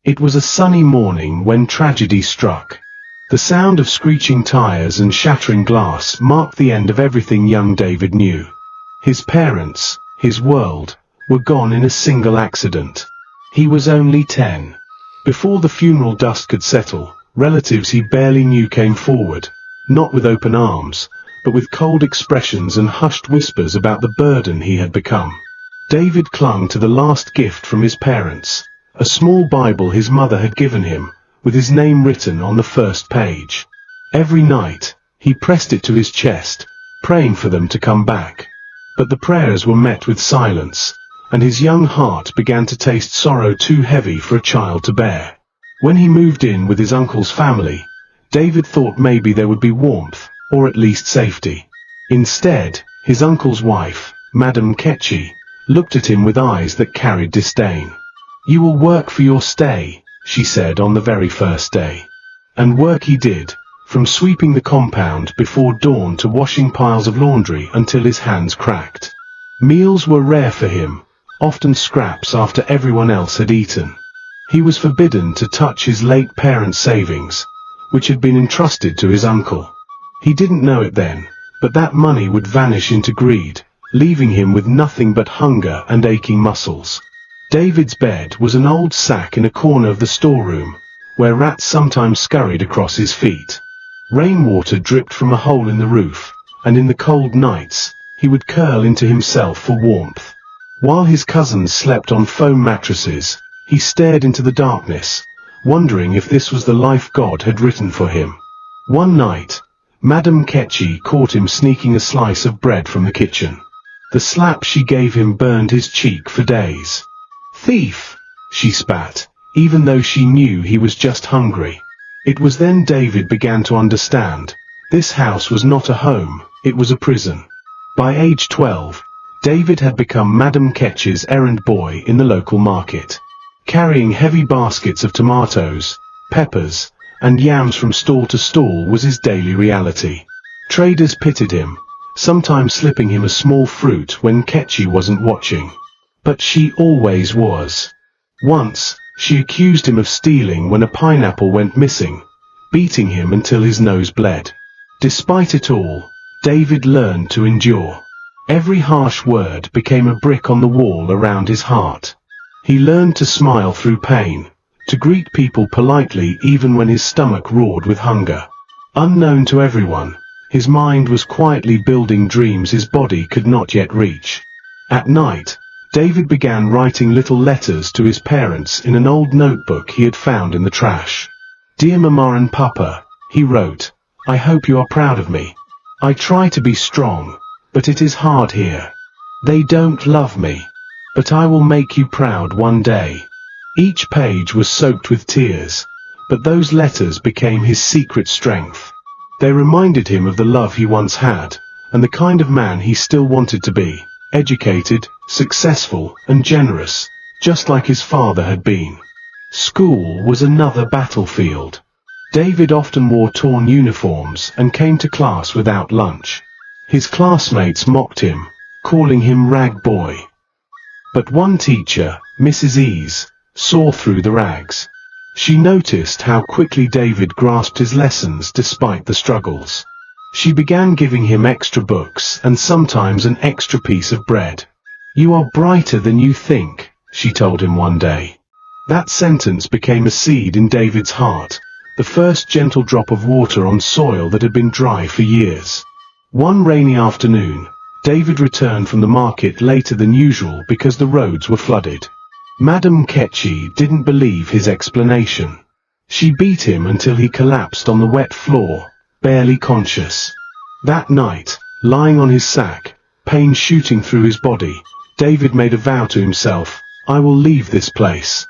It was a sunny morning when tragedy struck. The sound of screeching tires and shattering glass marked the end of everything young David knew. His parents, his world, were gone in a single accident. He was only 10. Before the funeral dust could settle, relatives he barely knew came forward, not with open arms, but with cold expressions and hushed whispers about the burden he had become. David clung to the last gift from his parents, a small Bible his mother had given him, with his name written on the first page. Every night, he pressed it to his chest, praying for them to come back. But the prayers were met with silence, and his young heart began to taste sorrow too heavy for a child to bear. When he moved in with his uncle's family, David thought maybe there would be warmth, or at least safety. Instead, his uncle's wife, Madame Ketchy, looked at him with eyes that carried disdain. "You will work for your stay," she said on the very first day. And work he did, from sweeping the compound before dawn to washing piles of laundry until his hands cracked. Meals were rare for him, often scraps after everyone else had eaten. He was forbidden to touch his late parents' savings, which had been entrusted to his uncle. He didn't know it then, but that money would vanish into greed, leaving him with nothing but hunger and aching muscles. David's bed was an old sack in a corner of the storeroom, where rats sometimes scurried across his feet. Rainwater dripped from a hole in the roof, and in the cold nights, he would curl into himself for warmth. While his cousins slept on foam mattresses, he stared into the darkness, wondering if this was the life God had written for him. One night, Madame Ketchy caught him sneaking a slice of bread from the kitchen. The slap she gave him burned his cheek for days. "Thief!" she spat, even though she knew he was just hungry. It was then David began to understand. This house was not a home, it was a prison. By age 12, David had become Madame Ketchy's errand boy in the local market. Carrying heavy baskets of tomatoes, peppers, and yams from stall to stall was his daily reality. Traders pitied him, sometimes slipping him a small fruit when Ketchy wasn't watching. But she always was. Once, she accused him of stealing when a pineapple went missing, beating him until his nose bled. Despite it all, David learned to endure. Every harsh word became a brick on the wall around his heart. He learned to smile through pain, to greet people politely even when his stomach roared with hunger. Unknown to everyone, his mind was quietly building dreams his body could not yet reach. At night, David began writing little letters to his parents in an old notebook he had found in the trash. "Dear Mama and Papa," he wrote, "I hope you are proud of me. I try to be strong, but it is hard here. They don't love me. But I will make you proud one day." Each page was soaked with tears, but those letters became his secret strength. They reminded him of the love he once had, and the kind of man he still wanted to be. Educated, successful, and generous, just like his father had been. School was another battlefield. David often wore torn uniforms and came to class without lunch. His classmates mocked him, calling him Rag Boy. But one teacher, Mrs. Ease, saw through the rags. She noticed how quickly David grasped his lessons despite the struggles. She began giving him extra books and sometimes an extra piece of bread. "You are brighter than you think," she told him one day. That sentence became a seed in David's heart, the first gentle drop of water on soil that had been dry for years. One rainy afternoon, David returned from the market later than usual because the roads were flooded. Madame Ketchy didn't believe his explanation. She beat him until he collapsed on the wet floor, barely conscious. That night, lying on his sack, pain shooting through his body, David made a vow to himself, "I will leave this place.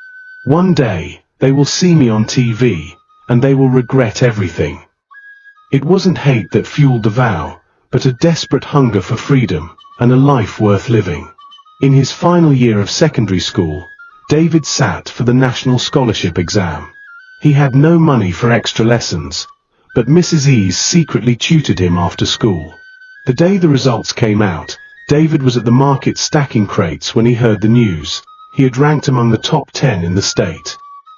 One day, they will see me on TV, and they will regret everything." It wasn't hate that fueled the vow, but a desperate hunger for freedom, and a life worth living. In his final year of secondary school, David sat for the National Scholarship exam. He had no money for extra lessons, but Mrs. Ease secretly tutored him after school. The day the results came out, David was at the market stacking crates when he heard the news. He had ranked among the top 10 in the state.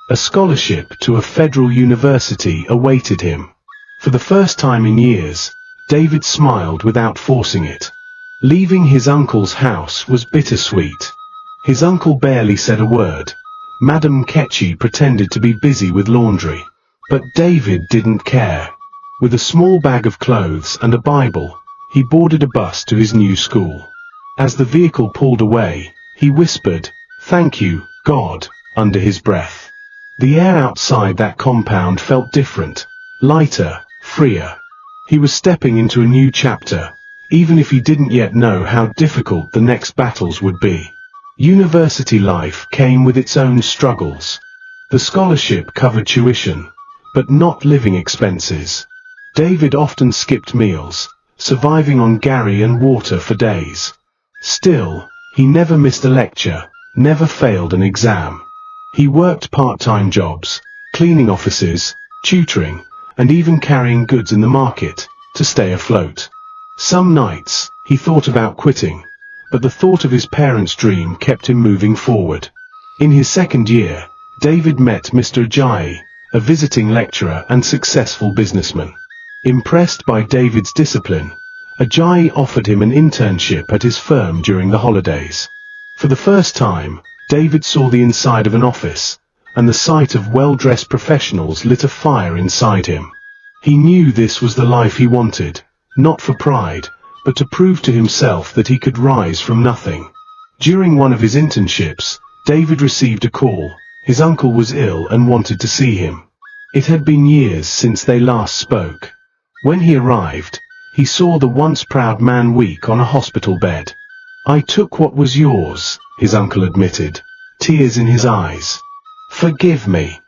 A scholarship to a federal university awaited him. For the first time in years, David smiled without forcing it. Leaving his uncle's house was bittersweet. His uncle barely said a word. Madame Ketchy pretended to be busy with laundry. But David didn't care. With a small bag of clothes and a Bible, he boarded a bus to his new school. As the vehicle pulled away, he whispered, "Thank you, God," under his breath. The air outside that compound felt different, lighter, freer. He was stepping into a new chapter, even if he didn't yet know how difficult the next battles would be. University life came with its own struggles. The scholarship covered tuition, but not living expenses. David often skipped meals, surviving on Gary and water for days. Still, he never missed a lecture, never failed an exam. He worked part-time jobs, cleaning offices, tutoring, and even carrying goods in the market, to stay afloat. Some nights, he thought about quitting, but the thought of his parents' dream kept him moving forward. In his second year, David met Mr. Ajayi, a visiting lecturer and successful businessman. Impressed by David's discipline, Ajayi offered him an internship at his firm during the holidays. For the first time, David saw the inside of an office, and the sight of well-dressed professionals lit a fire inside him. He knew this was the life he wanted, not for pride, but to prove to himself that he could rise from nothing. During one of his internships, David received a call. His uncle was ill and wanted to see him. It had been years since they last spoke. When he arrived, he saw the once proud man weak on a hospital bed. "I took what was yours," his uncle admitted, tears in his eyes. "Forgive me."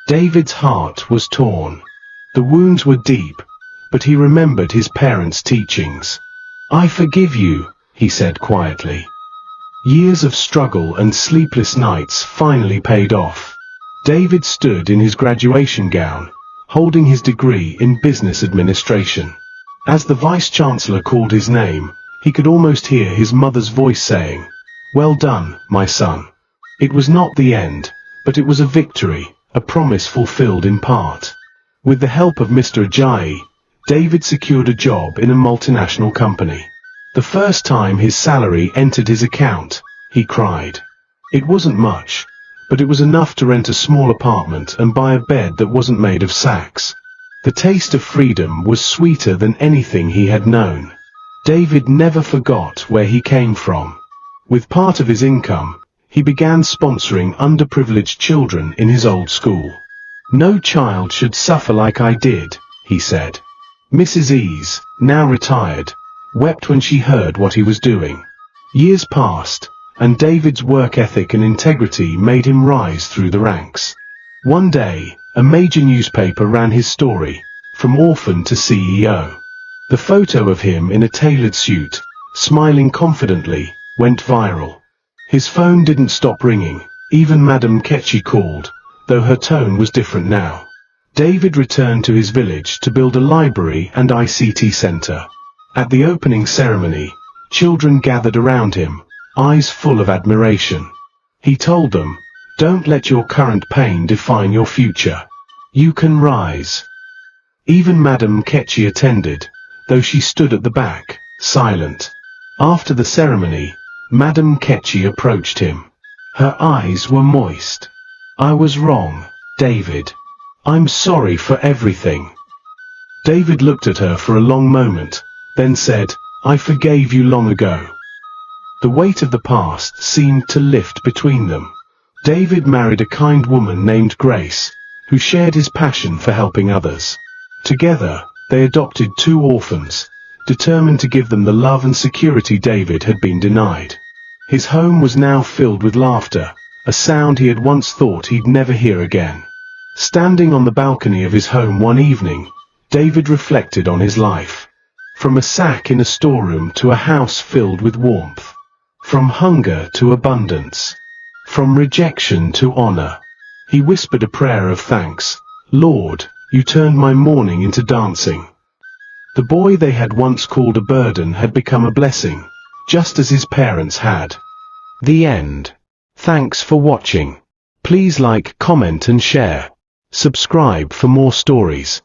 David's heart was torn. The wounds were deep, but he remembered his parents' teachings. "I forgive you," he said quietly. Years of struggle and sleepless nights finally paid off. David stood in his graduation gown, holding his degree in business administration. As the vice-chancellor called his name, he could almost hear his mother's voice saying, "Well done, my son." It was not the end, but it was a victory, a promise fulfilled in part. With the help of Mr. Ajayi, David secured a job in a multinational company. The first time his salary entered his account, he cried. It wasn't much, but it was enough to rent a small apartment and buy a bed that wasn't made of sacks. The taste of freedom was sweeter than anything he had known. David never forgot where he came from. With part of his income, he began sponsoring underprivileged children in his old school. "No child should suffer like I did," he said. Mrs. Ease, now retired, wept when she heard what he was doing. Years passed, and David's work ethic and integrity made him rise through the ranks. One day, a major newspaper ran his story, from orphan to CEO. The photo of him in a tailored suit, smiling confidently, went viral. His phone didn't stop ringing, even Madame Ketchy called, though her tone was different now. David returned to his village to build a library and ICT center. At the opening ceremony, children gathered around him, eyes full of admiration. He told them, "Don't let your current pain define your future. You can rise." Even Madame Ketchy attended, though she stood at the back, silent. After the ceremony, Madame Ketchy approached him. Her eyes were moist. "I was wrong, David. I'm sorry for everything." David looked at her for a long moment, then said, "I forgave you long ago." The weight of the past seemed to lift between them. David married a kind woman named Grace, who shared his passion for helping others. Together, they adopted 2 orphans, determined to give them the love and security David had been denied. His home was now filled with laughter, a sound he had once thought he'd never hear again. Standing on the balcony of his home one evening, David reflected on his life. From a sack in a storeroom to a house filled with warmth. From hunger to abundance. From rejection to honor. He whispered a prayer of thanks. "Lord, you turned my mourning into dancing." The boy they had once called a burden had become a blessing, just as his parents had. The end. Thanks for watching. Please like, comment and share. Subscribe for more stories.